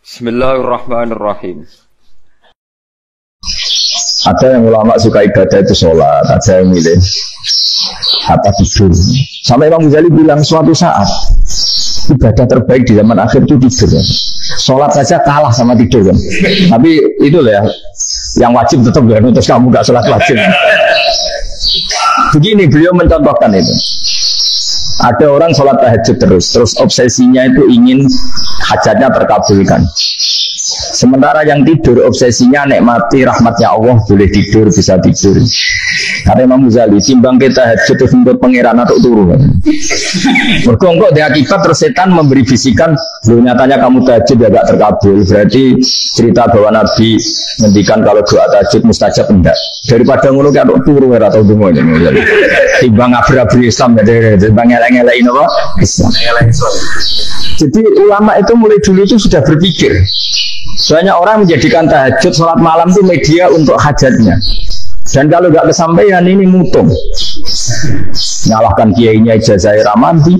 Bismillahirrahmanirrahim. Ada yang ulama suka ibadah itu sholat, ada yang milih apa tidur. Sampai Imam Ghazali bilang suatu saat ibadah terbaik di zaman akhir itu tidur. Sholat saja kalah sama tidur kan. Tapi itu lah ya, yang wajib tetap kan, terus kamu gak sholat wajib. Begini beliau mencontohkan itu. Ada orang sholat tahajud terus obsesinya itu ingin hajatnya terkabulkan. Sementara yang tidur obsesinya nikmati rahmatnya Allah, boleh tidur, bisa tidur. Karena Imam Ghazali timbang kita hajat terus untuk pangeran atau turun. Berkongkok di akibat terus setan memberi bisikan, loh nyatanya kamu tahajud ya gak terkabul. Berarti cerita bahwa Nabi ngendikan kalau doa tahajud mustajab enggak. Daripada ngono kayak turun atau dungo ini. Timbang abri-abri Islam ya, timbang ngeleng-ngeleng apa? Islam. Jadi ulama itu mulai dulu itu sudah berpikir. Banyak orang menjadikan tahajud sholat malam itu media untuk hajatnya. Dan kalau nggak kesampaian ini mutung. Nyalahkan kiainya ijazah ramanti.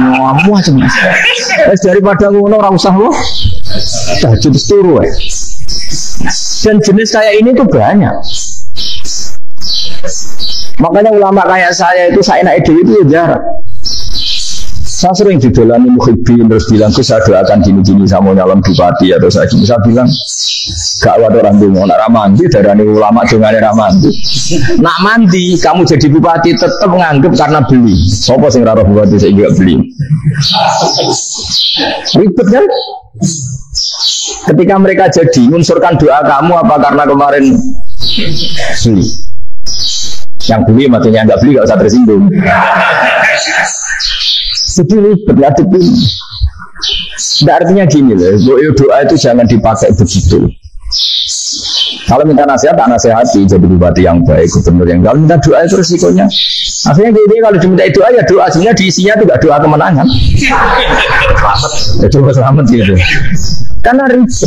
Ngamu aja mas. Daripada ngono ora usah loh. Tahajud turu. Dan jenis kayak ini tuh banyak. Makanya ulama kayak saya itu saya naik dewi itu jarang. Saya sering didolani muhibbin terus bilang, saya doakan gini-gini sama nyalon bupati atau saya gini. Saya bilang, gak ada orang dungo, nak ramanti, darani ulama jongane ramanti. Nak mandi, kamu jadi bupati tetap menganggap karena beli. Sopo sing raro bupati saya juga beli. Ribet kan? Ketika mereka jadi, menunsurkan doa kamu apa karena kemarin beli. Yang beli matinya nggak beli, gak usah tersinggung. Jadi berarti tidak artinya gini loh, doa itu jangan dipakai begitu. Kalau minta nasihat, tak nasihati jadi bupati yang baik, gubernur yang baik. Kalau minta doa itu resikonya. Akhirnya gini, kalau diminta doa ya doa, sebenarnya diisinya tidak doa kemenangan. Ya coba selamat gitu. Karena ribet.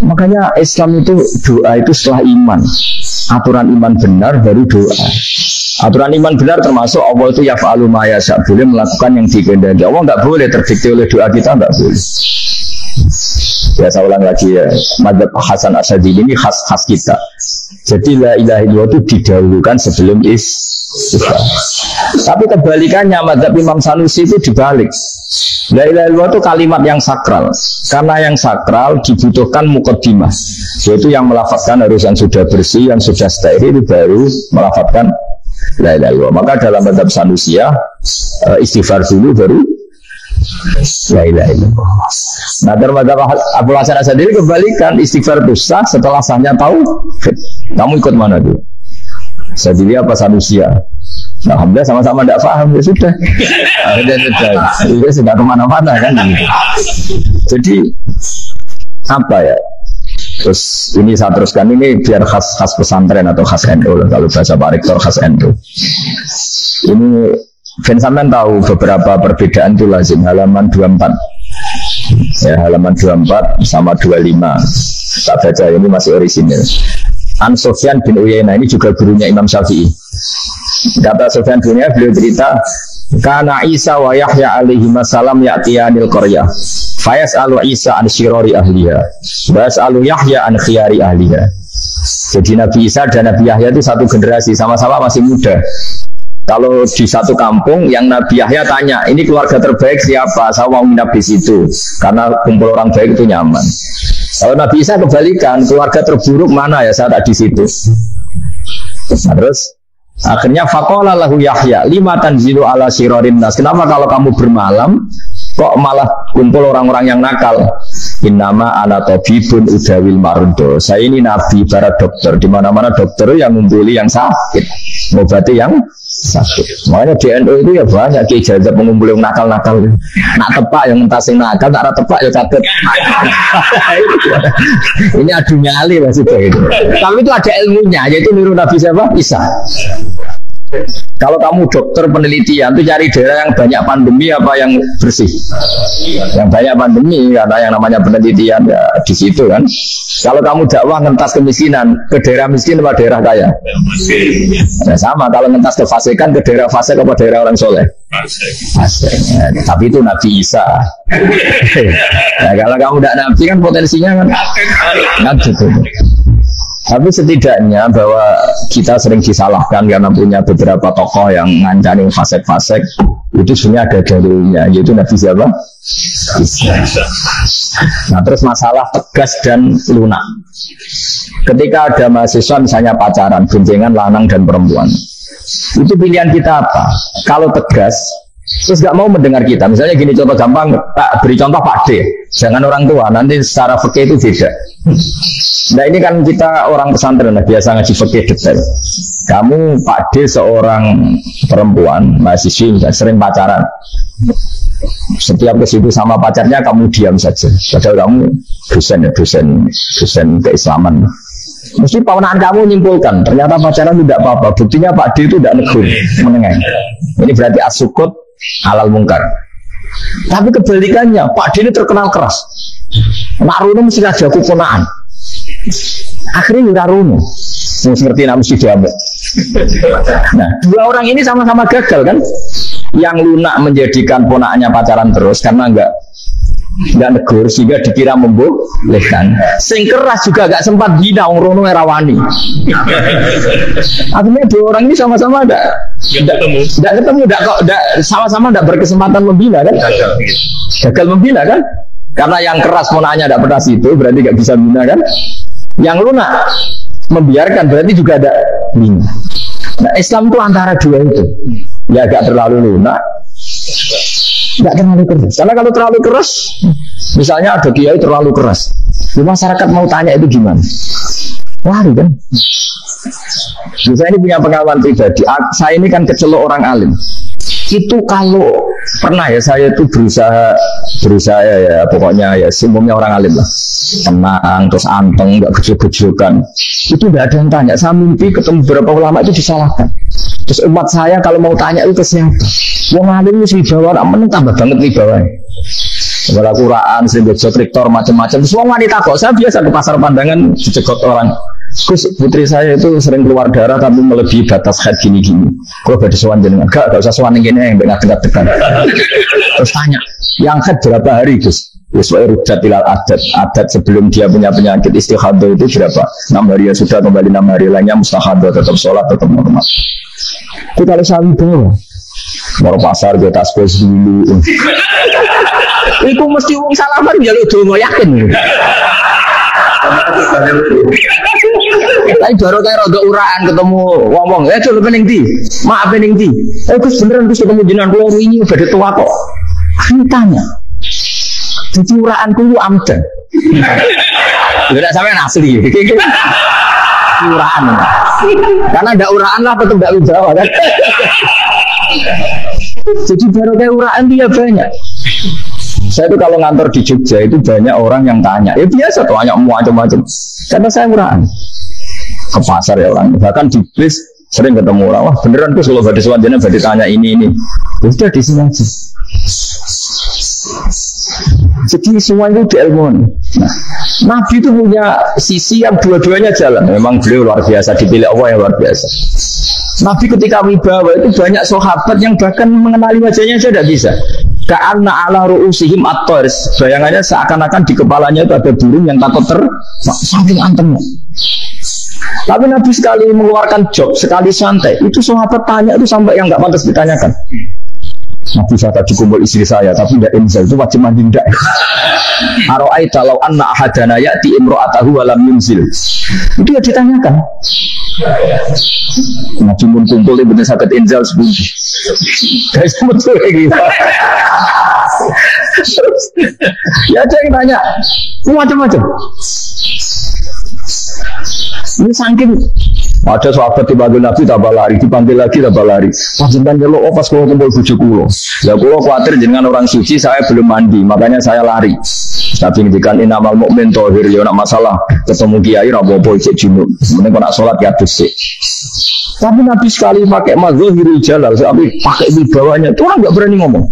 Makanya Islam itu doa itu setelah iman. Aturan iman benar baru doa. Aturan iman benar termasuk Allah itu yaf'alu ma yasha, boleh melakukan yang dikehendaki. Allah enggak boleh terdikte oleh doa kita, enggak boleh. Ya saya ulang lagi ya, madzhab Hasan Asy'ari ini khas kita. Jadi la ilaha illallah itu didahulukan sebelum istighfar. Tapi kebalikannya madzhab Imam Sanusi itu dibalik. La ilaha illallah itu kalimat yang sakral. Karena yang sakral dibutuhkan muqaddimah. Yaitu yang melafazkan harus yang sudah bersih, yang sudah steril baru melafazkan la ilaha illallah. Maka dalam madzhab Sanusiyah istighfar dulu baru la ilaha illallah. Nah dalam madzhab Abu Hasan Asy'ari kebalikan, istighfar itu sah setelah sahnya tauhid. Kamu ikut mana tuh? Asy'ari apa Sanusiyah? Nah, alhamdulillah sama-sama tidak paham, ya sudah. Akhirnya sudah kemana-mana kan. Jadi apa ya? Terus ini saya teruskan ini biar khas pesantren atau khas NU, kalau bahasa Pak Rektor khas NU. Ini Ben sampean tahu beberapa perbedaan itu lazim, halaman 24. Ya, halaman 24 sama 25. Tak baca ini masih orisinil. An Sufyan bin Uyainah ini juga gurunya Imam Syafi'i. Kata Sufyan bin Uyainah, beliau cerita, kana Isa wa Yahya alaihi salam ya'tiyanil qaryah. Fayas'alu Isa an syirari ahliha. Wa yas'alu Yahya an khiyari ahliha. Jadi Nabi Isa dan Nabi Yahya itu satu generasi, sama-sama masih muda. Kalau di satu kampung yang Nabi Yahya tanya, ini keluarga terbaik siapa? Saya mau nginap di situ karena kumpul orang baik itu nyaman. Kalau Nabi Isa kebalikan, keluarga terburuk mana ya saya tak di situ. Nah, terus akhirnya faqala lahu Yahya, lima tanzilu ala syirarin nas. Kenapa kalau kamu bermalam kok malah kumpul orang-orang yang nakal? Innama ana tabibun udawil mardo. Saya ini nabi para dokter, di mana-mana dokter yang ngumpuli yang sakit, ngobati yang sakit. Makanya di NU itu ya banyak ijazah pengumpul yang nakal-nakal. Nak tepak yang entas yang nakal, tak ada tepak ya kaget. Ini adu nyali lah sih itu. Tapi itu ada ilmunya, yaitu niru Nabi siapa? Isa. Kalau kamu dokter penelitian itu cari daerah yang banyak pandemi apa yang bersih? Yang banyak pandemi karena yang namanya penelitian ya di situ kan. Kalau kamu dakwah ngentas kemiskinan ke daerah miskin apa daerah kaya? Ya sama kalau ngentas kefasikan ke daerah fasik apa daerah orang soleh? Fasik. Ya, tapi itu Nabi Isa. Ya, kalau kamu tidak Nabi kan potensinya kan nggak gitu. Tapi setidaknya bahwa kita sering disalahkan karena punya beberapa tokoh yang ngancani fasek-fasek itu sebenarnya ada dalilnya, yaitu Nabi siapa? Isa. Nah terus masalah tegas dan lunak. Ketika ada mahasiswa misalnya pacaran, boncengan lanang dan perempuan, itu pilihan kita apa? Kalau tegas, terus gak mau mendengar kita. Misalnya gini contoh gampang, tak beri contoh Pak D, jangan orang tua, nanti secara fikih itu beda. Nah ini kan kita orang pesantren biasa ngaji fikih detail. Kamu Pak D seorang perempuan mahasiswi sering pacaran. Setiap ke situ sama pacarnya kamu diam saja. Padahal kamu dosen keislaman. Mesti pamanaan kamu nyimpulkan ternyata pacaran tidak apa-apa. Buktinya Pak D itu tidak negur, menengah. Ini berarti asukut alal mungkar. Tapi kebalikannya Pak D ini terkenal keras. Naruno mesti ada keponaan. Akhirnya Naruno ngerti nama si diamuk. Nah, dua orang ini sama-sama gagal kan? Yang lunak menjadikan ponakannya pacaran terus karena enggak negur sehingga dikira membolehkan. Sing keras juga enggak sempat hina wong rono erawani. Akhirnya dua orang ini sama-sama enggak ketemu, sama-sama enggak berkesempatan membina kan? Gagal membina kan? Karena yang keras ponakannya enggak pernah situ berarti enggak bisa bina kan? Yang lunak membiarkan berarti juga ada bina. Nah Islam itu antara dua itu. Ya agak terlalu lunak, nggak terlalu keras. Karena kalau terlalu keras, misalnya ada kiai terlalu keras, di masyarakat mau tanya itu gimana? Lari kan? Saya ini punya pengalaman pribadi. Saya ini kan kecelok orang alim. Itu kalau pernah ya saya itu berusaha ya pokoknya ya umumnya orang alim lah, tenang terus anteng nggak gejol-gejolkan. Itu nggak ada yang tanya. Saya mimpi ketemu beberapa ulama itu disalahkan. Terus umat saya kalau mau tanya itu ke siapa? Wong alim itu wibawa, meneng tambah banget wibawa. Wala Quran, sering gejot rektor macam-macam. Semua wanita kok. Saya biasa ke pasar pandangan dicegot orang. Terus putri saya itu sering keluar darah tapi melebihi batas haid gini-gini. Kalau pada sowan jenengan, gak usah sowan gini yang dekat-dekat. Terus tanya, yang haid berapa hari Gus? Yuswa rudat ilal adat sebelum dia punya penyakit istihadah itu berapa? 6 hari ya sudah, kembali 6 hari lainnya mustahadah, tetap sholat, tetap normal. Itu kalau saya itu mau pasar dia tasbih dulu. Itu mesti wong salaman jaluk donga yakin. Tapi baru kayak roda uraan ketemu wong-wong, coba pening di, maaf pening di. Gus beneran Gus ketemu jenengan kula ini udah tua kok. Aku tanya, jadi uraanku itu amdan. Tidak sampai asli. Uraan. Karena ada uraan lah tetap tidak Jawa kan. Jadi baru kayak uraan dia banyak. Saya itu kalau ngantor di Jogja itu banyak orang yang tanya. Ya biasa tuh banyak macam-macam. Karena saya uraan. Ke pasar ya orang. Bahkan di bis sering ketemu orang. Wah beneran tuh kalau badai sewanjana badai tanya ini. Udah di sini aja. Jadi semua itu diilmukan. Nah, Nabi itu punya sisi yang dua-duanya jalan. Memang beliau luar biasa, dipilih Allah yang luar biasa. Nabi ketika wibawa itu banyak sahabat yang bahkan mengenali wajahnya saja tidak bisa. Ka'anna ala ru'usihim at-tors. Bayangannya seakan-akan di kepalanya itu ada burung yang takut saking antengnya. Tapi Nabi sekali mengeluarkan job, sekali santai, itu sahabat tanya itu sampai yang nggak pantas ditanyakan. Nabi saya tadi kumpul istri saya, tapi tidak inzal itu wajib mandi tidak. Aro'aita law anna ahadana ya'ti imro'atahu walam yunzil. Itu ya ditanyakan. Nabi pun kumpul itu benar sakit inzal sebelum. Guys betul kayak gitu. Ya ada yang tanya, macam-macam. Ini saking ada sahabat dipanggil Nabi tambah lari, dipanggil lagi tambah lari. Panjenengan nyeluk pas kalau kumpul bojo kula. Ya kula khawatir jenengan orang suci, saya belum mandi, makanya saya lari. Tapi ngendikan innamal mukmin thahir, ya nak masalah ketemu kiai ra apa-apa cek junub. Mending kok nak salat ya dhisik. Tapi Nabi sekali pakai mazhirul jalal, tapi pakai wibawanya, itu orang nggak berani ngomong.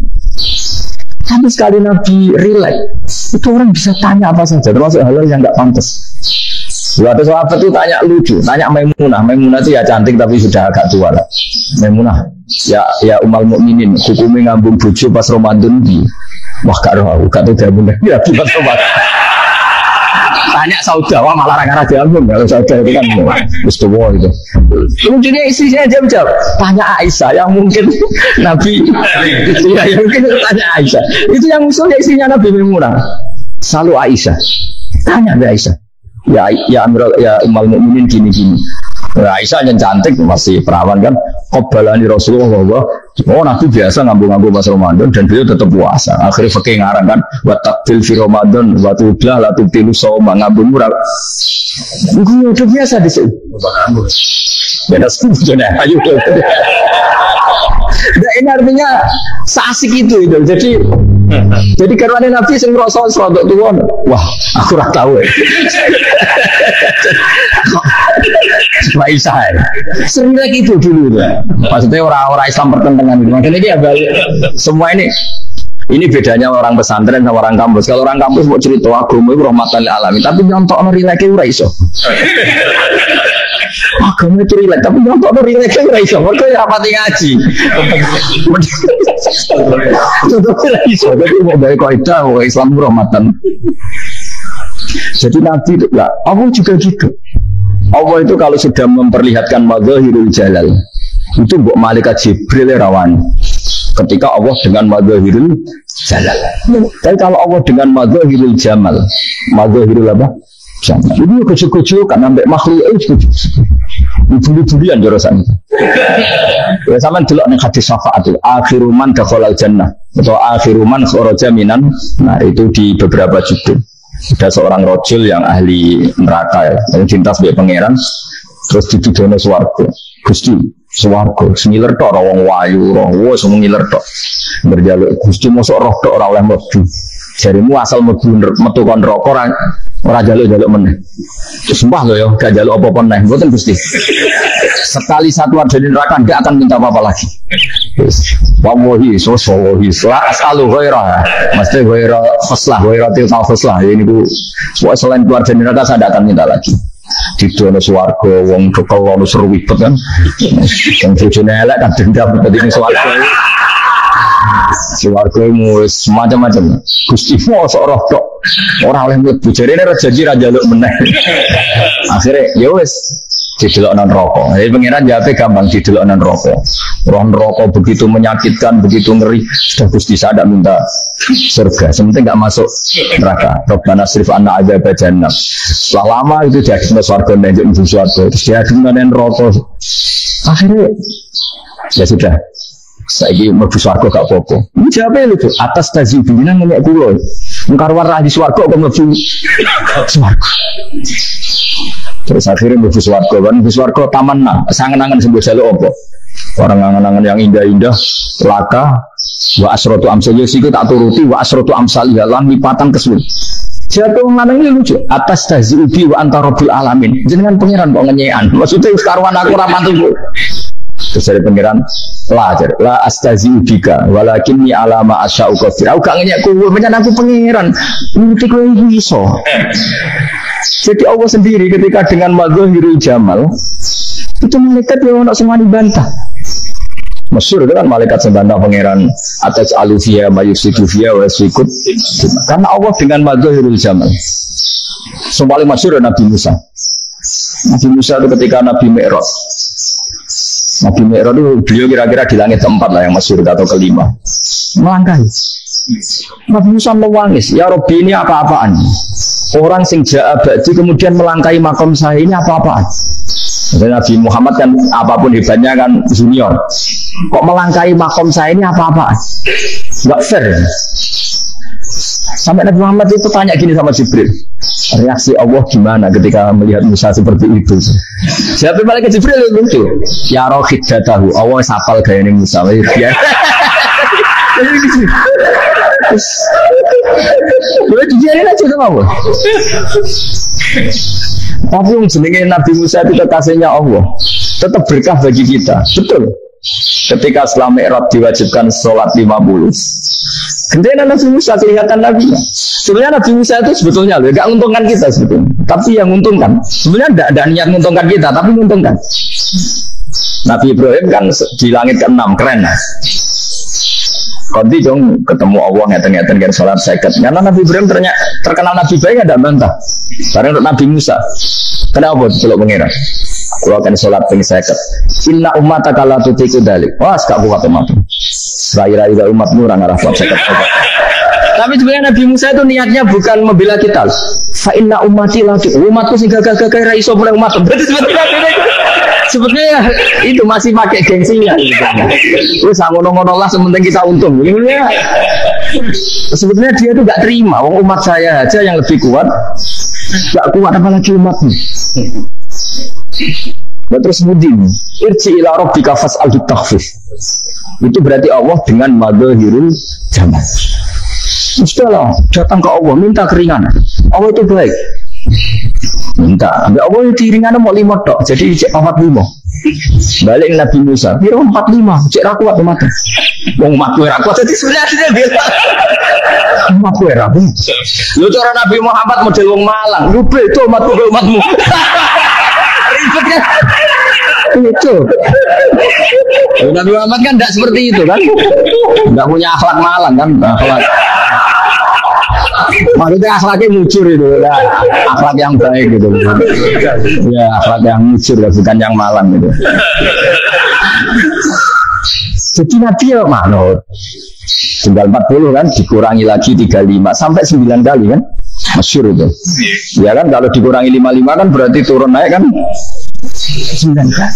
Tapi sekali Nabi relax, itu orang bisa tanya apa saja, termasuk hal yang nggak pantas. Ada sahabat itu tanya lucu, tanya Maimunah. Maimunah itu ya cantik tapi sudah agak tua lah. Maimunah, ya ummul mukminin, hukumnya ngambung bojo pas Ramadan di. Wah gak roh, gak tahu dia bener. Ya pas Ramadan. Tanya Sauda, wah malah orang raja album. Kalau Sauda itu kan Mustawa gitu. Lucunya istri saya jawab. Tanya Aisyah yang mungkin Nabi. Ya yang mungkin tanya Aisyah. Itu yang usulnya istrinya Nabi Maimunah. Selalu Aisyah. Tanya Mbak Aisyah. Ya Amirul, ya ummul mukminin gini-gini. Aisyah yang cantik masih perawan kan. Qobbalani Rasulullah bahwa Nabi biasa ngambung-ngambung pas Ramadan dan beliau tetap puasa. Akhirnya fakih ngarang kan wa taqbil fi Ramadan wa tublah la tubtilu shauma ngambung murah. Itu udah biasa di sini. Beda sebetulnya ayo. Nah, ini artinya seasik itu. Jadi karena Nabi sing ngrasa serodok tuwa. Wah, aku ora tahu. Aisyah. Sering lagi itu dulu. Maksudnya orang-orang Islam pertentangan itu. Makanya dia balik. Semua ini bedanya orang pesantren sama orang kampus. Kalau orang kampus mau cerita agama itu rahmatan lil alamin, tapi nyontokno rileke ora iso. Agama itu rilek, tapi nyontokno rileke ora iso. Mergo ya rapati ngaji. Ora iso. Jadi mau gawe kaidah Islam rahmatan. Jadi Nabi itu lah, Allah juga gitu. Allah itu kalau sudah memperlihatkan mazhirul jalal, itu mbok malaikat Jibril rawan. Ketika Allah dengan mazhirul jalal. Tapi kalau Allah dengan mazhirul jamal, mazhirul apa? Jamal. Ini kucu-kucu kan ambek makhluk itu. Buli-bulian jorosan. Ya sampean delok ning hadis syafaat itu, akhiru man dakhalal jannah atau akhiru man kharaja minan. Nah, itu di beberapa judul. Ada seorang rojul yang ahli neraka ya, yang cinta sebagai pangeran, terus dituduhnya swarga. Gusti, swarga, semiler tok wong wayu, roh semua ngiler tok. Berjaluk Gusti mosok roh tok ora oleh mlebu. Jarimu asal metu kon neraka ora jaluk-jaluk meneh. Sumpah lho ya, gak jaluk apa-apa meneh, mboten Gusti. Sekali satu ada di neraka ndak akan minta apa-apa lagi. Wallahi sosohi as'alu ghairah. Mesti ghairah khoslah, ghairah tilka khoslah. Ini bu selain keluar dari neraka saya tidak akan minta lagi. Di dono swarga wong dokol wono seru wibet kan. Yang bojone elek kan dendam dadi ning swarga. Swarga mu semacam-macam. Gusti mosok roh tok. Ora oleh mlebu jarene janji ra njaluk meneh. Akhire ya wis didelokno neraka. Jadi pangeran jawabe gampang didelokno neraka. Roh neraka begitu menyakitkan, begitu ngeri. Sudah Gusti saya tidak minta surga. Sementing enggak masuk neraka. Rabbana srif anna adzab jahannam. Setelah lama itu dia ke surga dan jadi surga. Terus dia dengan neraka. Akhirnya ya sudah. Saiki mlebu swarga gak apa-apa. Ini jawabe lho, atas tazibinan ngenyek kula. Engkar warah di swarga kok mlebu swarga. Terus akhirnya mlebu swarga kan, mlebu swarga tamanna, sangen-angen sembuh jaluk apa? Orang angen-angen yang indah-indah, laka, wa asratu amsal yasiku tak turuti wa asratu amsal lan lipatan kesuwen. Jatuh lanang ini lucu. Atas tazibi wa anta rabbul alamin. Jenengan pangeran kok ngenyekan. Maksudnya karuan aku ra mantu. Terus dari pangeran la astazi'u bika walakinni alama asya'u qafir. Aku gak ngenyek kowe, menyang aku pangeran. Nuruti kowe iso. Jadi Allah sendiri ketika dengan mazhirul jamal itu malaikat yang ono semua dibantah. Masyhur itu kan malaikat sebantah pangeran atas alufia mayusidu via wa sikut. Karena Allah dengan mazhirul jamal. Paling masyhur Nabi Musa. Nabi Musa itu ketika Nabi Mi'raj. Nabi Mi'raj itu beliau kira-kira di langit keempat lah yang masyhur atau kelima. Melangkahi. Nabi Musa menangis, ya Rabbi ini apa-apaan? Orang sing ja'a ba'di kemudian melangkahi makom saya ini apa-apaan? Dan Nabi Muhammad kan apapun hebatnya kan junior. Kok melangkahi makom saya ini apa-apaan? Enggak fair. Sampai Nabi Muhammad itu tanya gini sama Jibril, reaksi Allah gimana ketika melihat Musa seperti itu? Siapa malaikat Jibril itu lucu. Ya rohidatahu, Allah sapal gaya Musa. Biar. Boleh dijarin aja sama Allah. Tapi yang jenenge Nabi Musa itu kekasihnya Allah. tetap berkah bagi kita. Betul. Ketika setelah Mi'raj diwajibkan sholat 50, kemudian Nabi Musa kelihatan Nabi. Sebenarnya Nabi Musa itu sebetulnya nggak menguntungkan kita sebetulnya, tapi yang menguntungkan. Sebenarnya tidak niat menguntungkan kita, tapi menguntungkan. Nabi Ibrahim kan di langit ke-6, keren lah. Konti dong ketemu Allah ngeten-ngeten kan sholat seket. Karena Nabi Ibrahim terkenal Nabi baik ada bantah. Karena untuk Nabi Musa, kenapa celok pengira? Kalau akan sholat ping seket. Inna umataka la tutiku dalik. Wah, gak kuat umatmu. Rai-rai umatmu orang arah kuat seket. Tapi sebenarnya Nabi Musa itu niatnya bukan membela kita. Fa inna ummati la umatku sing gagah-gagah ra iso mulai umat. Berarti sebetulnya itu masih pakai gengsinya gitu. Terus ngono-ngono lah sementing kita untung. Sebetulnya dia itu gak terima. Wong umat saya aja yang lebih kuat. Gak kuat apalagi umatmu. Nah, terus mudin irji ila rabbika fas'al takhfif. Itu berarti Allah dengan madzahirul jamal. Sudahlah, datang ke Allah minta keringanan. Allah itu baik. Minta, ambil Allah itu keringanan mau 5 tok. Jadi cek 45. Balik Nabi Musa, kira 45, cek ra kuat umat. Wong umatku ra kuat jadi sebenarnya dia. Umatku ra kuat. Lu cara Nabi Muhammad model wong Malang, lu beto umatmu. Ribetnya itu. Nabi Muhammad kan tidak seperti itu kan, tidak punya akhlak Malang kan, akhlak. Maksudnya akhlaknya mujur itu, akhlak yang baik gitu. Ya akhlak yang mujur, bukan yang Malang gitu. Jadi Nabi ya manut. Tinggal 40 kan, dikurangi lagi 35 sampai 9 kali kan. Masyhur itu. Ya kan kalau dikurangi 55 kan berarti turun naik kan 9 kan.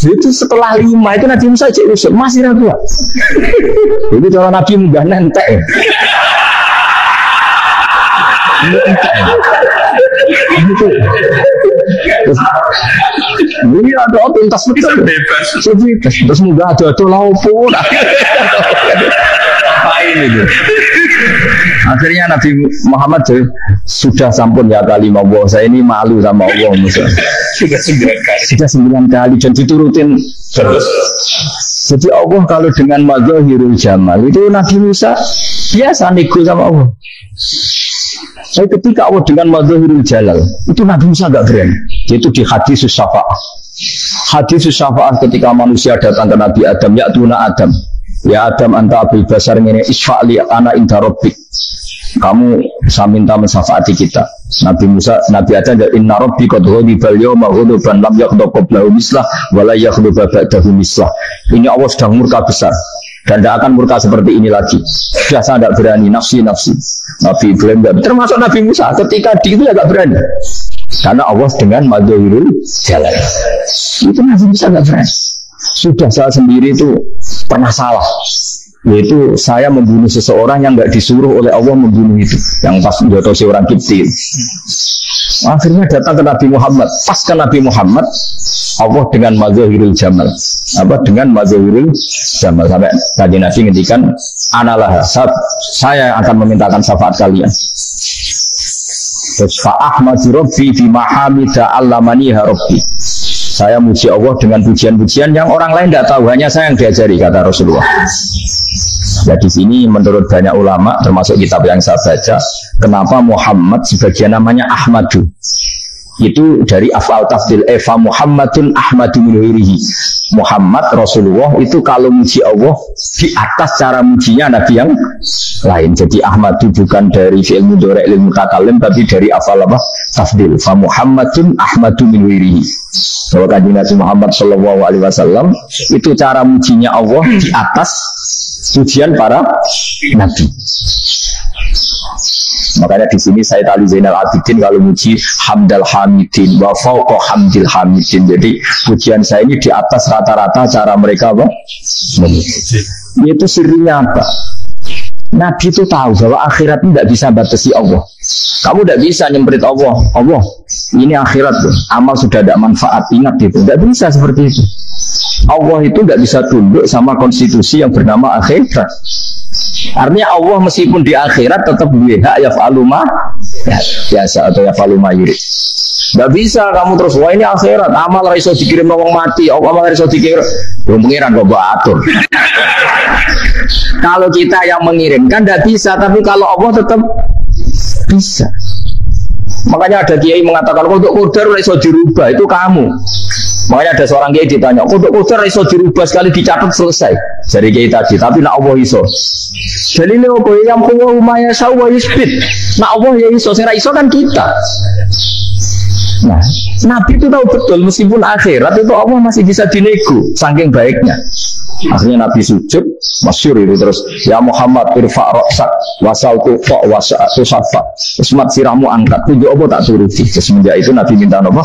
Itu setelah 5 itu Nabi Musa cek usul masih ragu. Itu cara Nabi munggah nentek. Itu. Ini ada tuntas betul. Terus munggah ada laupun. Itu. Akhirnya Nabi Muhammad sudah sampun ya kali mau saya ini malu sama Allah Musa. Sudah 9 kali dan diturutin terus. Jadi Allah kalau dengan madzahirul jamal itu Nabi Musa biasa nego sama Allah. Saya ketika Allah dengan madzahirul jalal itu Nabi Musa enggak keren. Itu di hadis syafa'ah. Hadis syafa'ah ketika manusia datang ke Nabi Adam, ya tuna Adam. Ya Adam anta abil basar ngene isfa'li ana inda rabbik. Kamu saya minta mensyafaati kita. Nabi Musa, Nabi Adam inna rabbi qad ghadiba al-yawma ghadaban lam yaghdab qablahu mislah wa la yaghdab ba'dahu mislah. Ini Allah sedang murka besar dan tidak akan murka seperti ini lagi. Sudah saya tidak berani nafsi. Nabi Ibrahim termasuk Nabi Musa ketika di itu agak berani. Karena Allah dengan madzahirul jalal. Itu Nabi Musa enggak berani. Sudah saya sendiri itu pernah salah, yaitu saya membunuh seseorang yang nggak disuruh oleh Allah membunuh itu, yang pas jotosi orang Kipti. Akhirnya datang ke Nabi Muhammad, pas ke Nabi Muhammad, Allah dengan madzahirul jamal, dengan madzahirul jamal sampai tadi Nabi ngendikan, analah saya akan memintakan syafaat kalian. Terus fa'ahmadu rabbi fi mahamida allamaniha rabbi. Saya muji Allah dengan pujian-pujian yang orang lain tidak tahu, hanya saya yang diajari, kata Rasulullah. Ya di sini menurut banyak ulama, termasuk kitab yang saya baca, kenapa Muhammad sebagian namanya Ahmadu? Itu dari afal tafdil Eva Muhammadun Ahmadu min ghairihi. Muhammad Rasulullah itu kalau muji Allah di atas cara mujinya Nabi yang lain. Jadi Ahmadu bukan dari fi'il mudhari' lil mutakallim tapi dari afal apa? Tafdil. Fa Muhammadun Ahmadu min ghairihi. Kalau Kanjeng Nabi Muhammad sallallahu alaihi wasallam itu cara mujinya Allah di atas pujian para nabi. Makanya di sini Sayyid Ali Zainal Abidin kalau muji hamdal hamidin wa fawqa hamdil hamidin. Jadi pujian saya ini di atas rata-rata cara mereka apa? Itu sirinya apa? Nabi itu tahu bahwa akhirat tidak bisa batasi Allah. Kamu tidak bisa nyemprit Allah. Allah, ini akhirat loh. Amal sudah ada manfaat, ingat itu. Tidak bisa seperti itu. Allah itu tidak bisa tunduk sama konstitusi yang bernama akhirat. Artinya Allah meskipun di akhirat tetap hak yaf'alu ma biasa atau yaf'alu ma yurid. Nggak bisa kamu terus, wah ini akhirat, amal raiso dikirim wong mati, amal raiso dikirim, belum pengiran kok atur. Kalau kita yang mengirimkan nggak bisa, tapi kalau Allah tetap bisa. Makanya ada kiai mengatakan untuk qadar raiso dirubah, itu kamu. Makanya ada seorang kiai ditanya, untuk qadar raiso dirubah sekali dicatat selesai. Dari kiai tadi, tapi nak Allah iso. Jadi ini apa yang punya umaya sawa yusbit. Nak Allah ya iso, saya iso kan kita. Nah, Nabi itu tahu betul meskipun akhirat itu Allah masih bisa dinego, saking baiknya. Akhirnya Nabi sujud, masyhur itu terus, ya Muhammad irfa' ra'sak wasaltu fa' wasa'tu safa. Ismat siramu angkat, tunjuk apa tak turuti. Semenjak itu Nabi minta apa?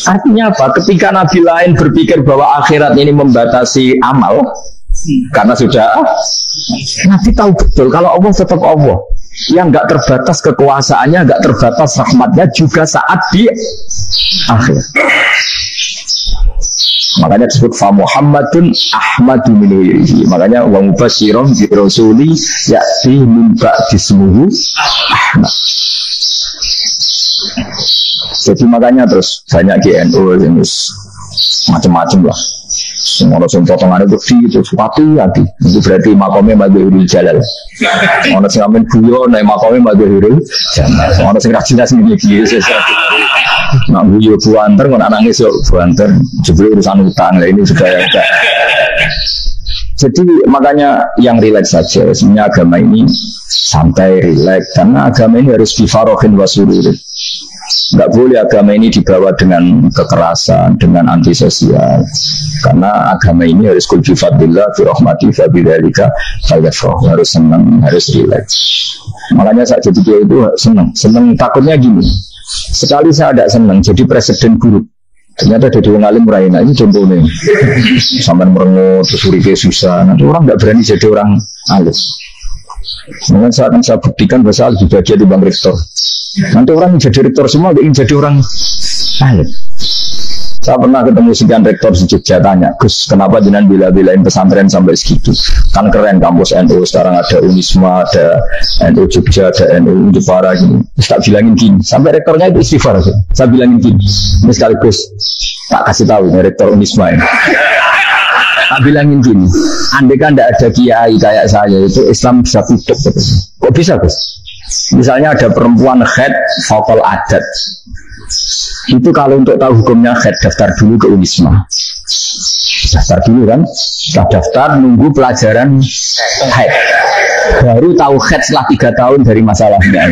Artinya apa? Ketika Nabi lain berpikir bahwa akhirat ini membatasi amal, karena sudah Nabi tahu betul kalau Allah tetap Allah. Yang nggak terbatas kekuasaannya, nggak terbatas rahmatnya juga saat di akhir. Makanya disebut fa Muhammadun Ahmadu min ghairihi. Makanya wa mubasyiran bi rasuli ya'ti min ba'di ismuhu Ahmad. Jadi makanya terus banyak GNU yang macam-macam lah. Semua orang potongan itu hati-hati. Itu berarti makomnya Madhurul Jalal. Orang yang amin guyo, naik makomnya Madhurul Jalal. Orang yang rajin sendiri gitu. Nak guyo buanter, orang nangis buanter. Jebul urusan utang, ini sudah ya. Jadi makanya yang rileks saja. Sebenarnya agama ini santai, rileks. Karena agama ini harus difarohin wasururin. Nggak boleh agama ini dibawa dengan kekerasan, dengan antisosial. Karena agama ini harus kul bi fadlillah fi rahmati fa bidzalika falyafrahu, harus senang, harus rileks. Makanya saya jadi dia itu senang takutnya gini. Sekali saya tidak senang jadi presiden buruk. Ternyata ada orang alim raina, ini contohnya. Sampai merengut, terus uripe susah. Nanti orang nggak berani jadi orang alim. Mungkin saya akan buktikan bahwa lebih bahagia di Bang Rektor. Nanti orang yang jadi rektor semua ingin jadi orang alim. Saya pernah ketemu sekian rektor di Jogja, tanya, Gus, kenapa jenengan bila-bilain pesantren sampai segitu? Kan keren kampus NU, sekarang ada Unisma, ada NU Jogja, ada NU Jepara gini. Tak bilangin gini, sampai rektornya itu istighfar. Saya bilangin gini, ini sekaligus tak kasih tahu ini rektor Unisma ini. Tak bilangin gini, andai kan tidak ada kiai kayak saya, itu Islam bisa tutup. Kok bisa, Gus? Misalnya ada perempuan head vokal adat, itu kalau untuk tahu hukumnya head daftar dulu ke Unisma, daftar dulu kan, setelah daftar nunggu pelajaran head, baru tahu head setelah 3 tahun dari masalahnya.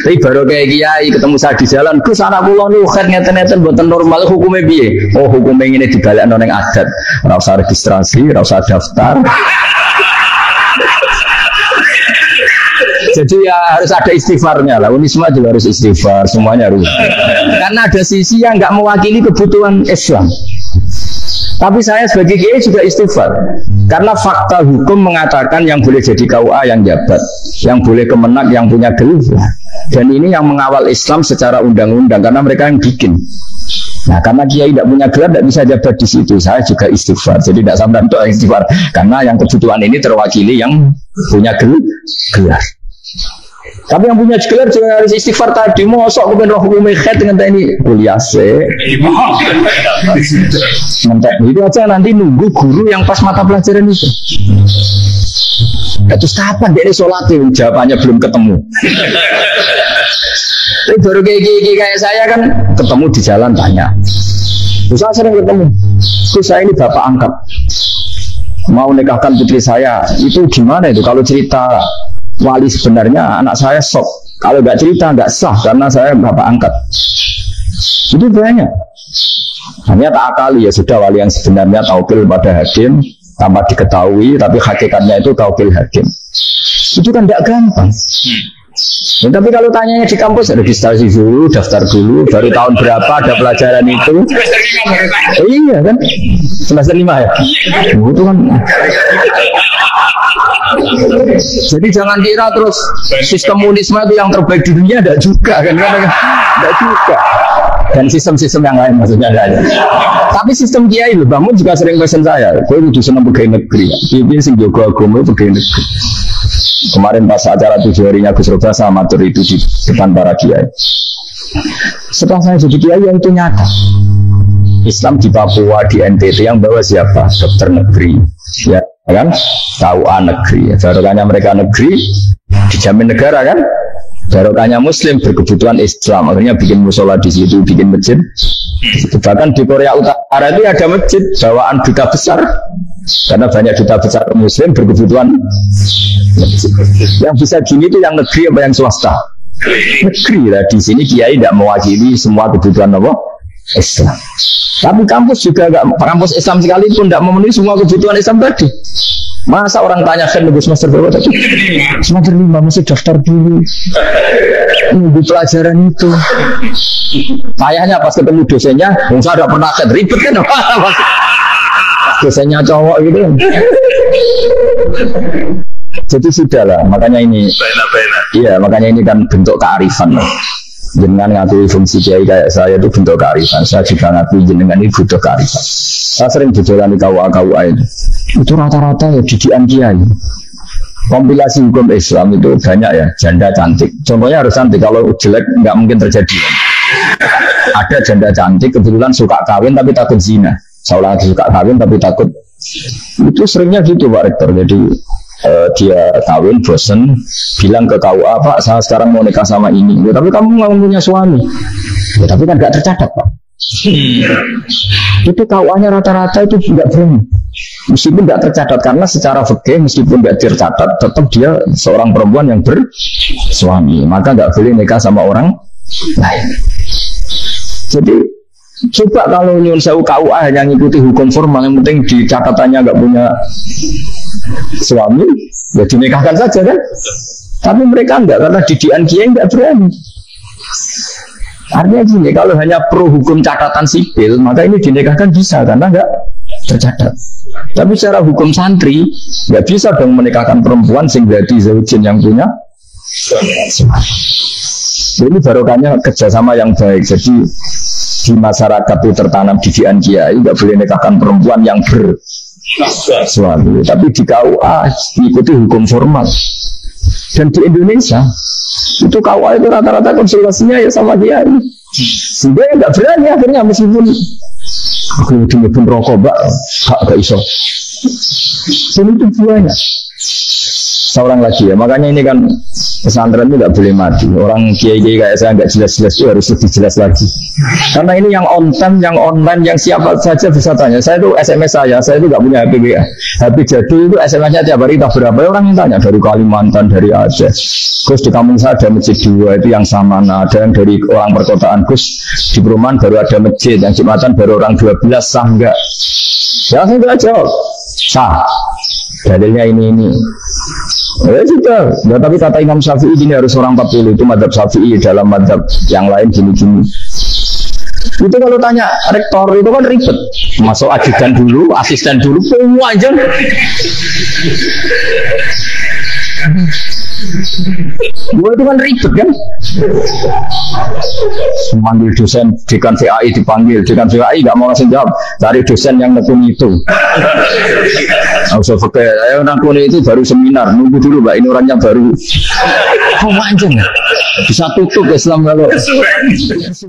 Tapi baru kayak kiai ketemu saya di jalan, Gus anak kula niku head ngeten-ngeten mboten normal, hukumnya piye? Oh hukumnya ngene dibalekno ning adat, ora usah registrasi, ora usah daftar. Jadi ya harus ada istighfarnya lah. Unisma juga harus istighfar, semuanya harus. Karena ada sisi yang nggak mewakili kebutuhan Islam. Tapi saya sebagai kiai juga istighfar. Karena fakta hukum mengatakan yang boleh jadi KUA yang jabat, yang boleh kemenak yang punya gelar. Dan ini yang mengawal Islam secara undang-undang karena mereka yang bikin. Nah, karena kiai tidak punya gelar, tidak bisa jabat di situ. Saya juga istighfar. Jadi tidak sampai untuk istighfar. Karena yang kebutuhan ini terwakili yang punya gelar. Tapi yang punya gelar juga harus istighfar tadi. Mosok kepen roh hukum khat dengan ini kuliah se. Mentek itu aja nanti nunggu guru yang pas mata pelajaran itu. Terus kapan dia sholat? Jawabannya belum ketemu. Tapi baru kayak saya kan ketemu di jalan tanya. Terus saya sering ketemu. Terus saya ini bapak angkat. Mau nikahkan putri saya. Itu gimana itu kalau cerita wali sebenarnya anak saya sok. Kalau nggak cerita nggak sah karena saya bapak angkat. Itu banyak. Hanya tak akali ya sudah wali yang sebenarnya taukil pada hakim tanpa diketahui tapi hakikatnya itu taukil hakim. Itu kan tidak gampang. Ya, tapi kalau tanyanya di kampus registrasi dulu, daftar dulu, baru tahun berapa ada pelajaran itu? Iya kan? Semester 5 ya? Itu kan. Jadi jangan kira terus sistem Unisma itu yang terbaik di dunia, tidak juga kan? Tidak juga. Dan sistem-sistem yang lain maksudnya ada. Tapi sistem kiai loh, bangun juga sering pesen saya. Kau itu senang pegawai negeri. Ini sing jaga agama pegawai negeri. Kemarin pas acara 7 harinya Gus Roba sama matur itu di depan para kiai. Setelah saya jadi kiai yang itu nyata. Islam di Papua, di NTT yang bawa siapa? Dokter negeri, ya kan? KUA negeri. Barokahnya mereka negeri dijamin negara kan? Barokahnya Muslim berkebutuhan Islam, akhirnya bikin musola di situ, bikin masjid. Bahkan di Korea Utara itu ada masjid bawaan duta besar, karena banyak duta besar Muslim berkebutuhan. Yang bisa gini itu yang negeri apa yang swasta? Negeri lah. Di sini kiai tidak mewakili semua kebutuhan apa? Islam. Tapi kampus juga kampus Islam sekalipun tidak memenuhi semua kebutuhan Islam tadi. Masa orang tanya kan nunggu semester berapa tadi? Semester 5 mesti daftar dulu. Nunggu pelajaran itu. Sayangnya pas ketemu dosennya, saya tidak pernah ribet kan? Dosennya cowok gitu. Jadi sudahlah, makanya ini. Iya, makanya ini kan bentuk kearifan. Jenengan ngakui fungsi kiai kayak saya itu bentuk kearifan. Saya juga ngakui jenengan ini butuh kearifan. Saya sering berjalan di KUA itu rata-rata ya didikan kiai. Kompilasi hukum Islam itu banyak ya, janda cantik. Contohnya harus cantik, kalau jelek nggak mungkin terjadi. Ada janda cantik kebetulan suka kawin tapi takut zina. Seolah suka kawin tapi takut. Itu seringnya gitu Pak Rektor. Jadi dia kawin bosen bilang ke KUA, Pak saya sekarang mau nikah sama ini ya, tapi kamu nggak punya suami ya, tapi kan nggak tercatat Pak. Itu KUA nya rata-rata itu tidak berani meskipun nggak tercatat, karena secara fikih meskipun nggak tercatat tetap dia seorang perempuan yang bersuami, maka nggak boleh nikah sama orang lain. Jadi coba kalau nyuwun sewu KUA hanya ngikuti hukum formal, yang penting di catatannya nggak punya suami, ya dinikahkan saja kan. Tapi mereka enggak, karena didikan kiai enggak berani. Artinya gini, kalau hanya pro hukum catatan sipil, maka ini dinikahkan bisa, karena enggak tercatat. Tapi secara hukum santri, enggak bisa dong menikahkan perempuan sehingga di zaujin yang punya. Ini barokahnya kerjasama yang baik. Jadi di masyarakat itu tertanam didikan kiai, enggak boleh nikahkan perempuan yang suami, tapi di KUA ikuti hukum formal. Dan di Indonesia itu KUA itu rata-rata konsultasinya ya sama dia ini. Sehingga nggak berani akhirnya, meskipun aku pun rokok gak iso. Ini itu banyak. Seorang lagi ya, makanya ini kan pesantren itu nggak boleh mati. Orang kiai-kiai kayak saya nggak jelas-jelas itu harus lebih jelas lagi. Karena ini yang on time, yang online, yang siapa saja bisa tanya. Saya itu SMS saya itu nggak punya HP WA. HP jadi itu SMS-nya tiap hari tak berapa orang yang tanya, dari Kalimantan, dari Aceh. Gus di kampung saya ada masjid 2 itu yang Samana, ada yang dari orang perkotaan. Gus di perumahan baru ada masjid, yang Jumatan baru orang 12, sah enggak? Ya saya nggak jawab, sah. Dalilnya ini. Ya sudah, ya, tapi kata Imam Syafi'i ini harus orang 40, itu madzhab Syafi'i, dalam madzhab yang lain gini-gini. Itu kalau tanya rektor itu kan ribet, masuk ajudan dulu, asisten dulu, semua aja. Gue itu kan ribet kan. Memanggil dosen, dekan VAI dipanggil, dekan VAI nggak mau langsung jawab, cari dosen yang nekuni itu. Usah pakai, nekuni itu baru seminar, nunggu dulu Mbak, ini orangnya baru. Oh anjing, bisa tutup Islam kalau.